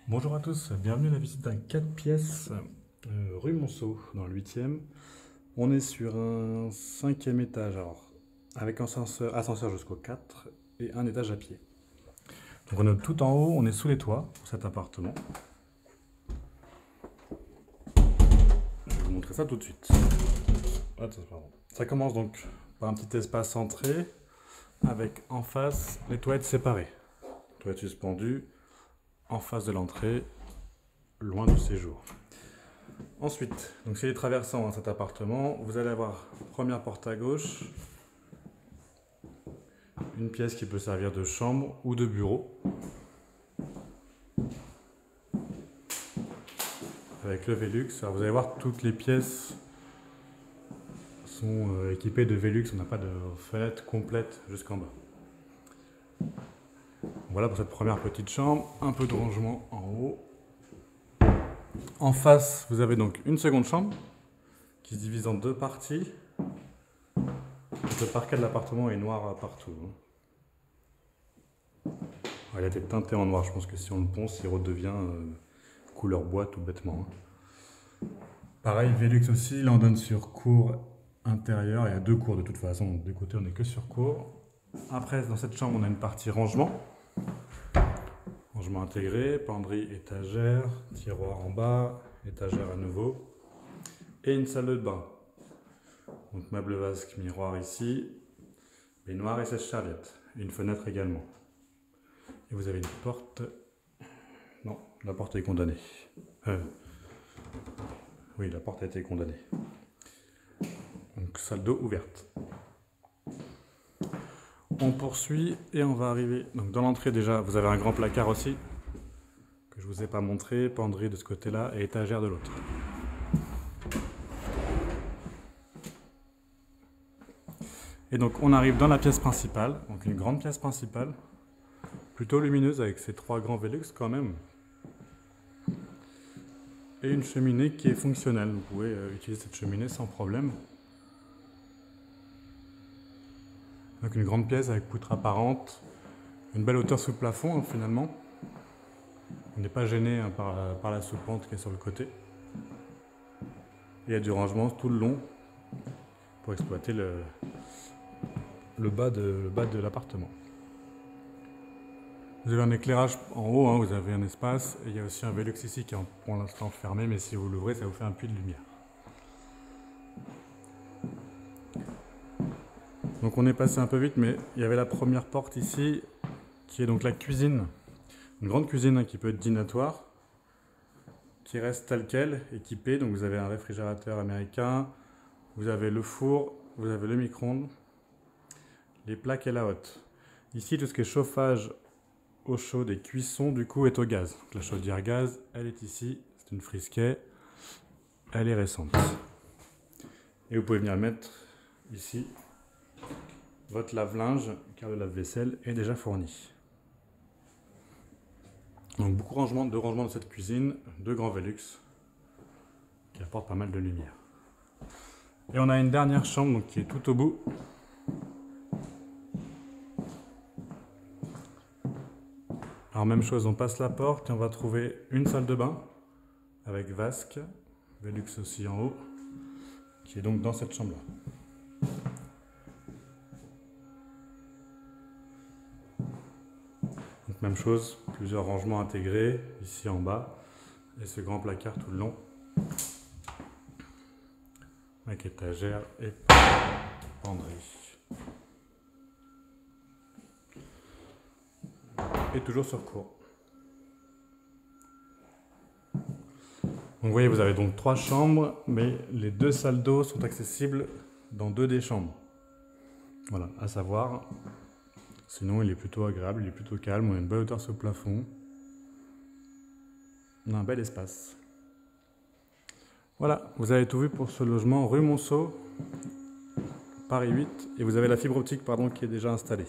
Bonjour à tous, bienvenue à la visite d'un 4 pièces rue Monceau, dans le 8e. On est sur un 5e étage, alors, avec ascenseur jusqu'au 4 et un étage à pied. Donc on est tout en haut, on est sous les toits pour cet appartement. Je vais vous montrer ça tout de suite. Attends, pardon. Ça commence donc par un petit espace entrée, avec en face les toilettes séparées. Toilettes suspendues, en face de l'entrée, loin du séjour. Ensuite, donc c'est les traversants à cet appartement. Vous allez avoir première porte à gauche, une pièce qui peut servir de chambre ou de bureau, avec le Velux. Alors vous allez voir, toutes les pièces sont équipées de Velux. On n'a pas de fenêtre complète jusqu'en bas. Voilà pour cette première petite chambre. Un peu de rangement en haut. En face, vous avez donc une seconde chambre qui se divise en deux parties. Le parquet de l'appartement est noir partout. Il a été teinté en noir. Je pense que si on le ponce, il redevient couleur bois tout bêtement. Pareil, Velux aussi, il en donne sur cour intérieure. Il y a deux cours de toute façon. Donc, de côté, on n'est que sur cour. Après, dans cette chambre, on a une partie rangement. Rangement intégré, penderie, étagère, tiroir en bas, étagère à nouveau. Et une salle de bain. Donc meuble vasque, miroir ici, baignoire et sèche-serviette. Une fenêtre également. Et vous avez une porte. Non, la porte est condamnée. Oui, la porte a été condamnée. Donc salle d'eau ouverte. On poursuit et on va arriver. Donc dans l'entrée déjà, vous avez un grand placard aussi, que je ne vous ai pas montré, penderie de ce côté-là et étagère de l'autre. Et donc on arrive dans la pièce principale, donc une grande pièce principale, plutôt lumineuse avec ses trois grands Velux quand même. Et une cheminée qui est fonctionnelle, vous pouvez utiliser cette cheminée sans problème. Donc une grande pièce avec poutre apparente, une belle hauteur sous le plafond finalement. On n'est pas gêné par la sous-pente qui est sur le côté. Il y a du rangement tout le long pour exploiter le bas de l'appartement. Vous avez un éclairage en haut, vous avez un espace, et il y a aussi un Velux ici qui est pour l'instant fermé, mais si vous l'ouvrez, ça vous fait un puits de lumière. Donc on est passé un peu vite, mais il y avait la première porte ici, qui est donc la cuisine. Une grande cuisine qui peut être dînatoire, qui reste telle quelle, équipée. Donc vous avez un réfrigérateur américain, vous avez le four, vous avez le micro-ondes, les plaques et la hotte. Ici, tout ce qui est chauffage, eau chaude et cuisson, du coup, est au gaz. Donc, la chaudière gaz, elle est ici, c'est une Frisquet, elle est récente. Et vous pouvez venir mettre ici votre lave-linge, car le lave-vaisselle est déjà fourni. Donc beaucoup de rangement dans cette cuisine, deux grands Velux qui apportent pas mal de lumière. Et on a une dernière chambre donc, qui est tout au bout. Alors même chose, on passe la porte et on va trouver une salle de bain avec vasque, Velux aussi en haut, qui est donc dans cette chambre-là. Donc même chose, plusieurs rangements intégrés ici en bas et ce grand placard tout le long avec étagère et penderie. Et toujours sur cour. Donc vous voyez, vous avez donc 3 chambres, mais les 2 salles d'eau sont accessibles dans 2 des chambres. Voilà, à savoir. Sinon, il est plutôt agréable, il est plutôt calme, on a une belle hauteur sur le plafond. On a un bel espace. Voilà, vous avez tout vu pour ce logement rue Monceau, Paris 8, et vous avez la fibre optique qui est déjà installée.